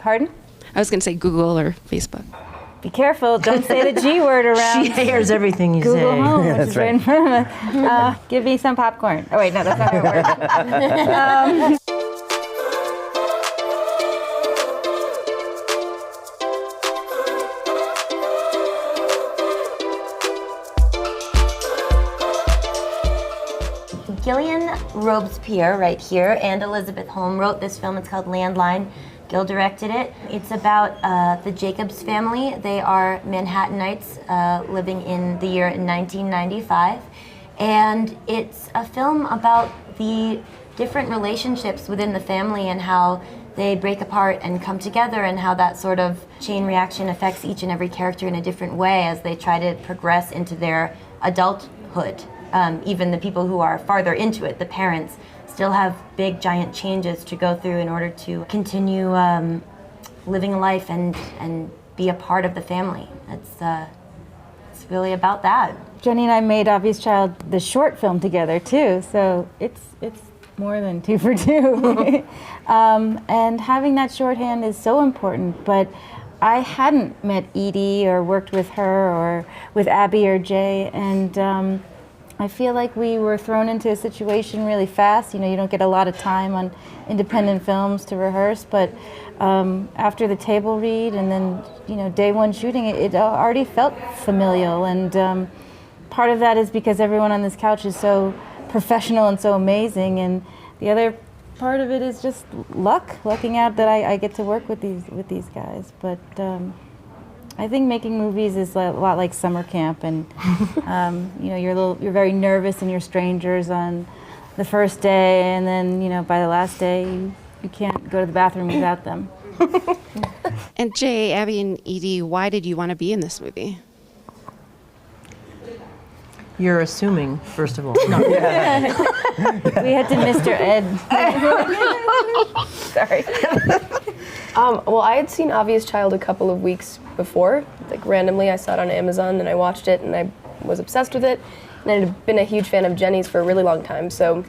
Pardon? I was going to say Google or Facebook. Be careful, don't say the G word around. She hears everything you Google say. Home, which is right in front of us. Give me some popcorn. Oh wait, no, that's not how it works. Gillian Robespierre, right here, and Elizabeth Holm wrote this film. It's called Landline. Gil directed it. It's about the Jacobs family. They are Manhattanites living in the year 1995. And it's a film about the different relationships within the family and how they break apart and come together, and how that sort of chain reaction affects each and every character in a different way as they try to progress into their adulthood. Even the people who are farther into it, the parents, still have big, giant changes to go through in order to continue living a life and be a part of the family. It's really about that. Jenny and I made Obvious Child, the short film, together too, so it's more than 2 for 2. And having that shorthand is so important, but I hadn't met Edie or worked with her or with Abby or Jay, and I feel like we were thrown into a situation really fast. You know, you don't get a lot of time on independent films to rehearse, but after the table read and then, you know, day one shooting, it already felt familial. And part of that is because everyone on this couch is so professional and so amazing, and the other part of it is just lucking out that I get to work with these guys. But I think making movies is a lot like summer camp, and you know, you're very nervous and you're strangers on the first day, and then, you know, by the last day you can't go to the bathroom without them. And Jay, Abby, and Edie, why did you want to be in this movie? You're assuming, first of all. No. We had to Mr. Ed. Sorry. Well, I had seen Obvious Child a couple of weeks before. Like, randomly, I saw it on Amazon and I watched it and I was obsessed with it. And I had been a huge fan of Jenny's for a really long time. So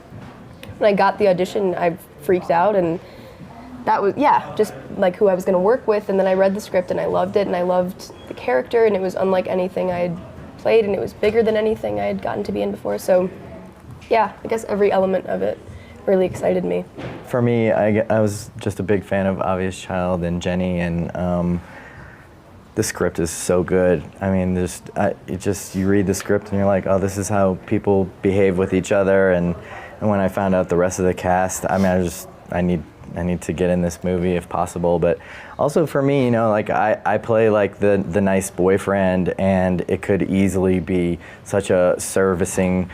when I got the audition, I freaked out, and that was, just like who I was going to work with. And then I read the script and I loved it, and I loved the character, and it was unlike anything I had played, and it was bigger than anything I had gotten to be in before. So yeah, I guess every element of it really excited me. For me, I was just a big fan of Obvious Child and Jenny, and the script is so good. I mean, you read the script and you're like, oh, this is how people behave with each other. And when I found out the rest of the cast, I mean, I need to get in this movie if possible. But also for me, you know, like I play like the nice boyfriend, and it could easily be such a servicing,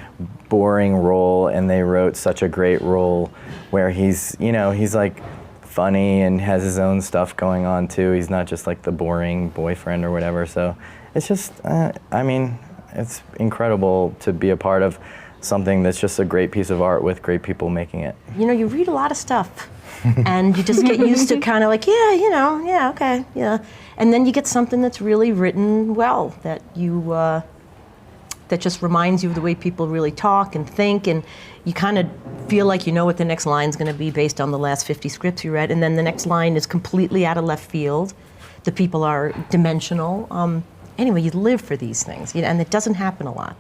boring role, and they wrote such a great role where he's like funny and has his own stuff going on too. He's not just like the boring boyfriend or whatever. So it's just, I mean, it's incredible to be a part of something that's just a great piece of art with great people making it. You know, you read a lot of stuff and you just get used to kind of like, okay. And then you get something that's really written well, that that just reminds you of the way people really talk and think, and you kind of feel like you know what the next line's going to be based on the last 50 scripts you read, and then the next line is completely out of left field. The people are dimensional. Anyway, you live for these things, and it doesn't happen a lot.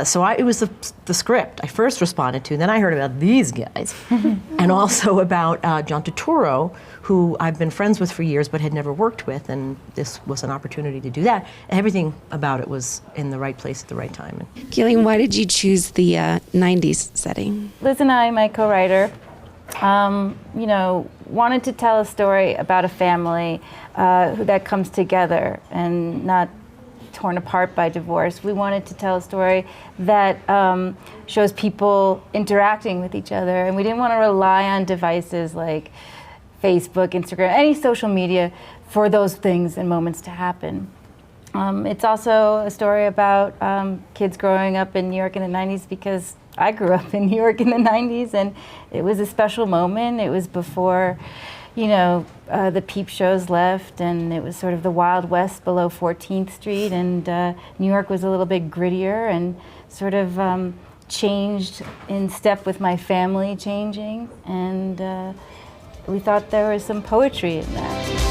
So it was the script I first responded to. Then I heard about these guys, and also about John Turturro, who I've been friends with for years but had never worked with, and this was an opportunity to do that. Everything about it was in the right place at the right time. Gillian, why did you choose the 90s setting? Liz and I, my co-writer, wanted to tell a story about a family that comes together and not torn apart by divorce. We wanted to tell a story that shows people interacting with each other, and we didn't want to rely on devices like Facebook, Instagram, any social media for those things and moments to happen. It's also a story about kids growing up in New York in the 90s, because I grew up in New York in the 90s, and it was a special moment. It was before, the peep shows left, and it was sort of the Wild West below 14th Street, and New York was a little bit grittier and sort of changed in step with my family changing, and we thought there was some poetry in that.